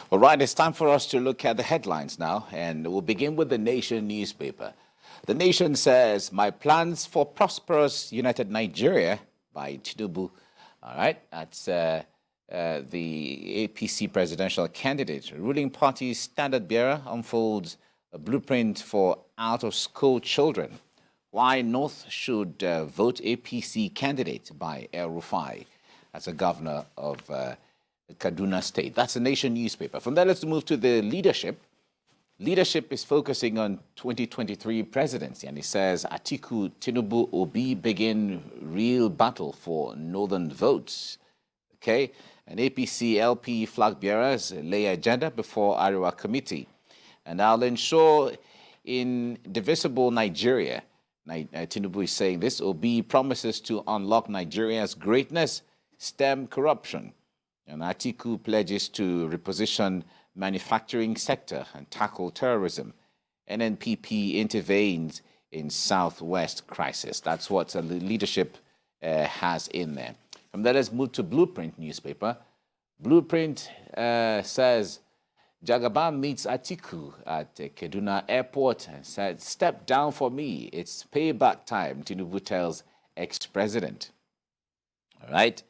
All right, it's time for us to look at the headlines now, and we'll begin with the Nation newspaper. The Nation says, "My plans for prosperous united Nigeria" by Tinubu. All right, that's the APC presidential candidate. Ruling party's standard bearer unfolds a blueprint for out-of-school children. Why North should vote APC candidate by El-Rufai as a governor of Kaduna State. That's the Nation newspaper. From there, let's move to the leadership. Leadership is focusing on 2023 presidency, and it says Atiku, Tinubu, Obi begin real battle for northern votes. Okay, and APC LP flag bearers lay agenda before Arewa committee, and I'll ensure indivisible Nigeria. Tinubu is saying this. Obi promises to unlock Nigeria's greatness, stem corruption. And Atiku pledges to reposition manufacturing sector and tackle terrorism. NNPP intervenes in Southwest crisis. That's what the leadership has in there. From there, let's move to Blueprint newspaper. Blueprint says Jagaban meets Atiku at Kaduna Airport and said, "Step down for me. It's payback time," Tinubu tells ex-president. All right.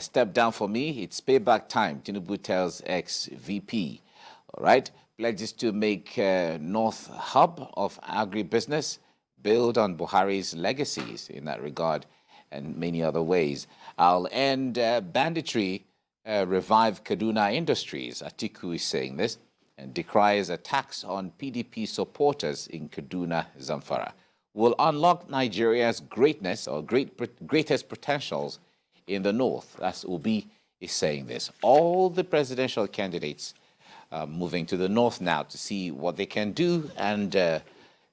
Step down for me. It's payback time, Tinubu tells ex-VP. All right. Pledges to make North hub of agribusiness, build on Buhari's legacies in that regard and many other ways. I'll end banditry, revive Kaduna industries. Atiku is saying this and decries attacks on PDP supporters in Kaduna, Zamfara. Will unlock Nigeria's greatness or greatest potentials in the north. That's Obi is saying this. All the presidential candidates moving to the north now to see what they can do and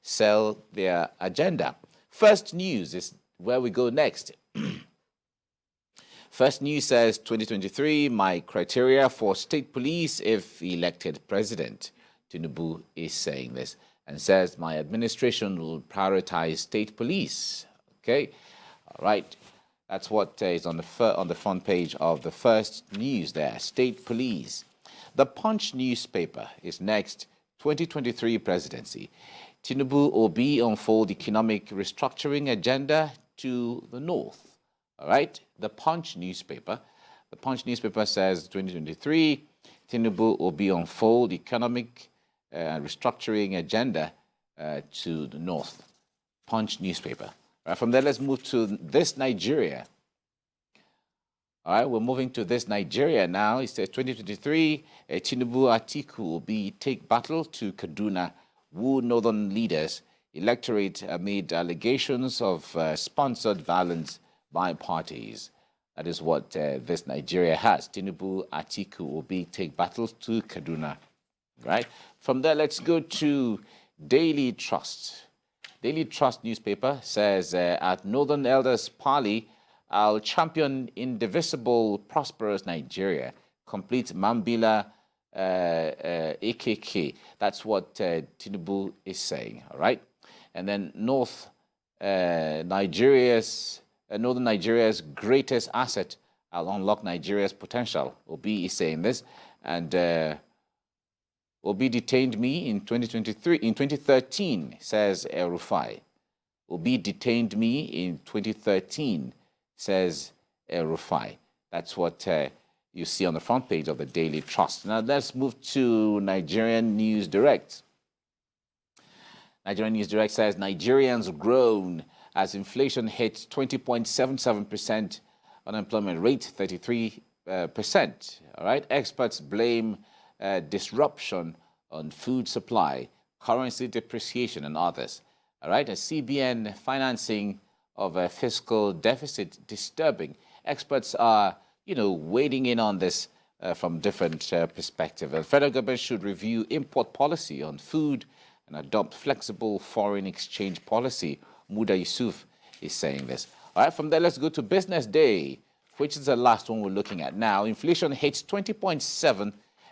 sell their agenda. First News is where we go next. First News says 2023, my criteria for state police if elected president. Tinubu is saying this and says my administration will prioritize state police. Okay, all right. That's what is on the front page of the First News there, state police. The Punch newspaper is next, 2023 presidency. Tinubu Obi unfold economic restructuring agenda to the north. All right, the Punch newspaper. The Punch newspaper says 2023, Tinubu Obi unfold economic restructuring agenda to the north. Punch newspaper. From there, let's move to This Nigeria. All right, we're moving to This Nigeria now. It says 2023, Tinubu Atiku Obi take battle to Kaduna, woo northern leaders, electorate amid allegations of sponsored violence by parties. That is what This Nigeria has. Tinubu Atiku Obi take battle to Kaduna. Right? From there, let's go to Daily Trust. Daily Trust newspaper says, at Northern Elders Parley, I'll champion indivisible, prosperous Nigeria. Complete Mambila AKK. That's what Tinubu is saying, all right? And then Northern Nigeria's greatest asset, I'll unlock Nigeria's potential. Obi is saying this. And Obi detained me in 2013, says El-Rufai. Obi detained me in 2013, says El-Rufai. That's what you see on the front page of the Daily Trust. Now let's move to Nigerian News Direct. Nigerian News Direct says Nigerians groan as inflation hits 20.77%, unemployment rate 33%. All right, experts blame disruption on food supply, currency depreciation, and others. All right, a CBN financing of a fiscal deficit disturbing. Experts are, wading in on this from different perspectives. The federal government should review import policy on food and adopt flexible foreign exchange policy. Muda Yusuf is saying this. All right, from there, let's go to Business Day, which is the last one we're looking at now. Inflation hits 20.7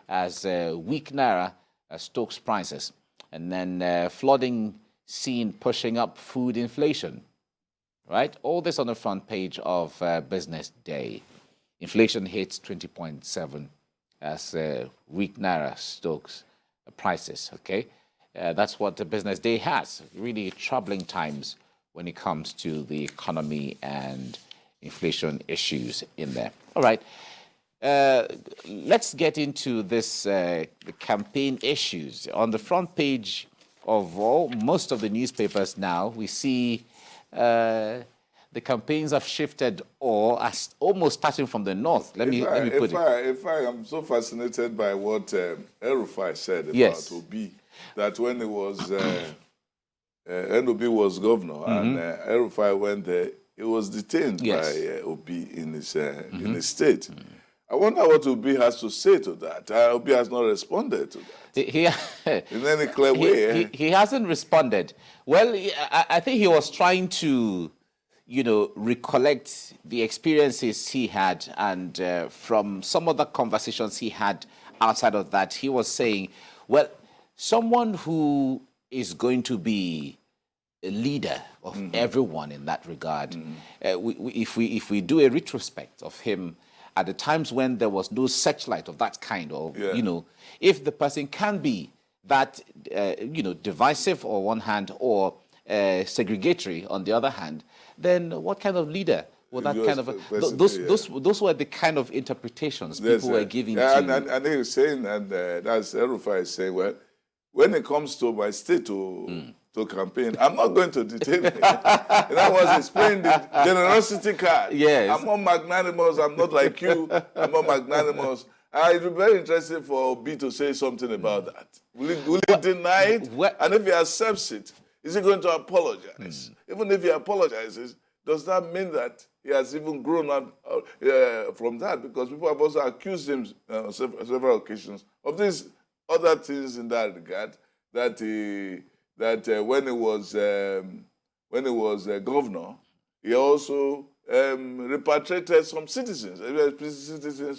as weak naira stokes prices. And then flooding scene pushing up food inflation. Right? All this on the front page of Business Day. Inflation hits 20.7 as weak naira stokes prices. Okay, that's what the business day has. Really troubling times when it comes to the economy and inflation issues in there. All right. Let's get into this the campaign issues. On the front page of most of the newspapers now, we see the campaigns have shifted or are almost starting from the north. Let me put it. In fact, I'm so fascinated by what Arewa said about Yes. Obi, that when it was Obi was governor and Arewa went there, he was detained by Obi in his state. I wonder what Obi has to say to that. Obi has not responded to that in any clear way. He hasn't responded. Well, I think he was trying to, recollect the experiences he had, and from some other conversations he had outside of that, he was saying, well, someone who is going to be a leader of everyone in that regard, if we do a retrospect of him at the times when there was no searchlight of that kind, or if the person can be that divisive on one hand or segregatory on the other hand, then what kind of leader would that kind of those were the kind of interpretations people were giving to. And he was saying, and that's Arewa is saying, well, when it comes to my state to campaign, I'm not going to detain him. That was his playing the generosity card. Yes. I'm more magnanimous. I'm not like you. I'm more magnanimous. It would be very interesting for Obi to say something about that. Will he deny it? And if he accepts it, is he going to apologize? Even if he apologizes, does that mean that he has even grown up from that? Because people have also accused him on several occasions of these other things in that regard, that when he was governor, he also repatriated some citizens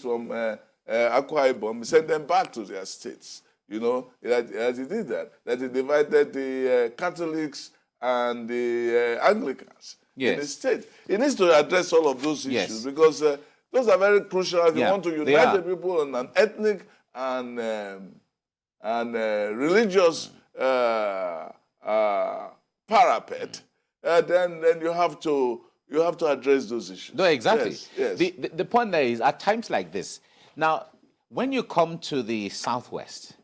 from Akwa Ibom, sent them back to their states. That he did that he divided the Catholics and the Anglicans in the state. He needs to address all of those issues because those are very crucial if you want to unite the people on an ethnic and religious parapet. Then you have to address those issues. No, exactly. Yes. The point there is at times like this. Now, when you come to the Southwest,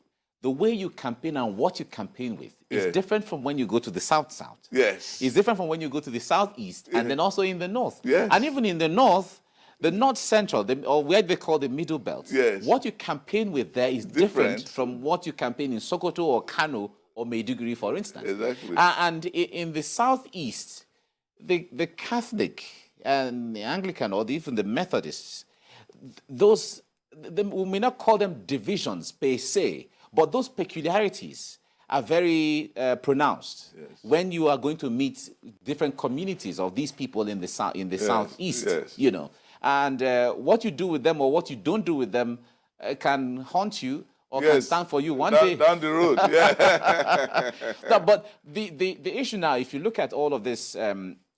the way you campaign and what you campaign with is different from when you go to the South. Yes. It's different from when you go to the Southeast and then also in the North. Yes. And even in the North Central, or where they call the Middle Belt, what you campaign with there is different from what you campaign in Sokoto or Kano or Maiduguri, for instance. Exactly. And in the Southeast, the Catholic and the Anglican or even the Methodists, we may not call them divisions per se, but those peculiarities are very pronounced when you are going to meet different communities of these people in the Southeast, And what you do with them or what you don't do with them can haunt you or can stand for you one day. Down the road, No, but the issue now, if you look at all of these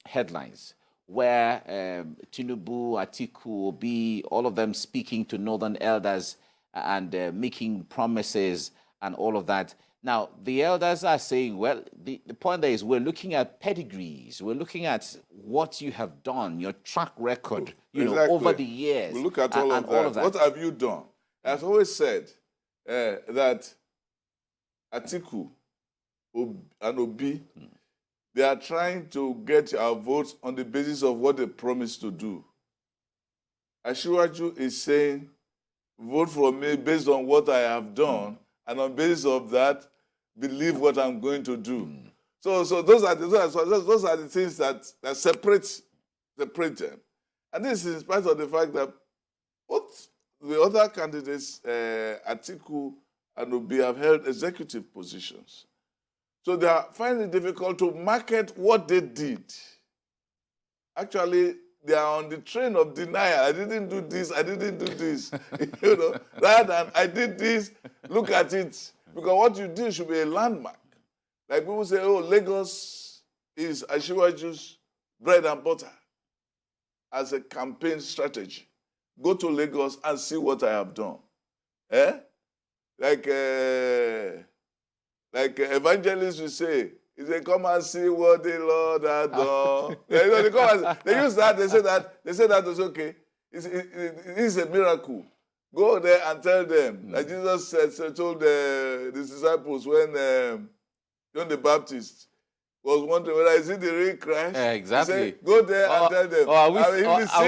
headlines, where Tinubu, Atiku, Obi, all of them speaking to northern elders and making promises and all of that. Now, the elders are saying, well, the point there is we're looking at pedigrees. We're looking at what you have done, your track record, over the years. We look at all of that. What have you done? I've always said that Atiku and Obi, they are trying to get our votes on the basis of what they promised to do. Ashiwaju is saying, vote for me based on what I have done, and on basis of that, believe what I'm going to do. So those are the things that separate them. And this is in spite of the fact that both the other candidates, Atiku and Obi, have held executive positions. So they are finding it difficult to market what they did. Actually, they are on the train of denial. I didn't do this. Rather than I did this, look at it. Because what you did should be a landmark. Like people say, oh, Lagos is Ashiwaju's bread and butter as a campaign strategy. Go to Lagos and see what I have done. Eh? Like evangelists will say, he said, come and see what the Lord has done. You know, they use that, they say that was okay. It's a miracle. Go there and tell them. Like Jesus told the disciples when John the Baptist was wondering whether is it the real Christ. Exactly. He said, go there and tell them. Are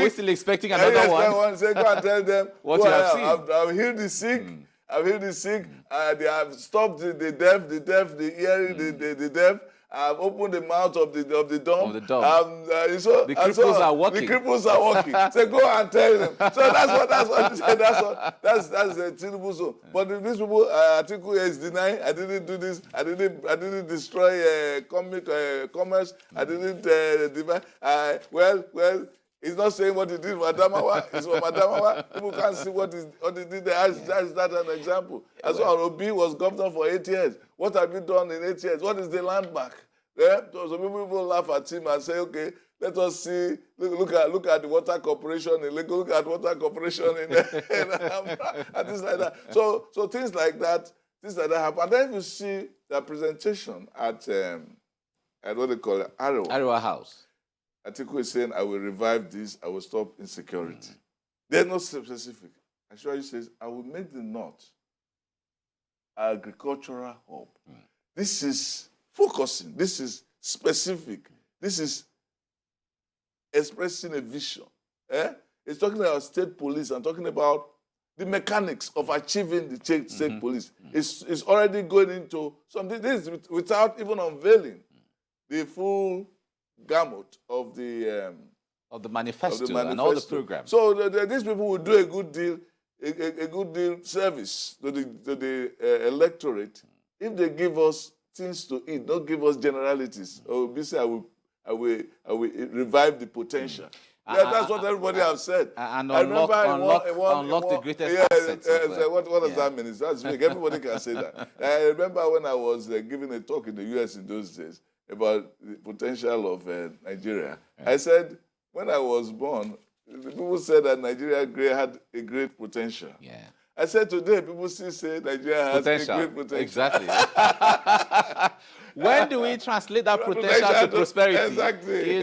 we still expecting another one? Say, go and tell them what you have seen. I've healed the sick. I've healed the sick. They have stopped the deaf, the hearing, the deaf. I've opened the mouth of the dumb. The cripples are walking. The cripples are walking. So go and tell them. So that's what he said. That's the Tinubu zone. But these people, Atiku is denying. I didn't do this. I didn't destroy commerce. I didn't divide. Well. He's not saying what he did for Adamawa. It's for Adamawa. People can't see what he did there. That's an example. As well, Obi was governor for 8 years. What have you done in 8 years? What is the landmark? Yeah? So people laugh at him and say, okay, let us see. Look at the water corporation in Lagos. Look at water corporation in Anambra, and things like that. So things like that happen. And then you see the presentation at what they call it, Arewa House. Atiku is saying, I will revive this, I will stop insecurity. They're not specific. Ashwari says, I will make the North an agricultural hub. This is focusing. This is specific. This is expressing a vision. It's talking about state police and talking about the mechanics of achieving the state police. It's already going into something. This is without even unveiling the full gamut of the manifesto and all the programs. So these people will do a good deal service to the electorate if they give us things to eat, don't give us generalities. Or I will revive the potential. That's what everybody has said. And unlock the greatest assets. What does that mean? That's big. Everybody can say that. I remember when I was giving a talk in the U.S. in those days about the potential of Nigeria. I said, when I was born, people said that Nigeria had a great potential. Yeah. I said today, people still say Nigeria has a great potential. Exactly. When do we translate that potential to prosperity? Exactly.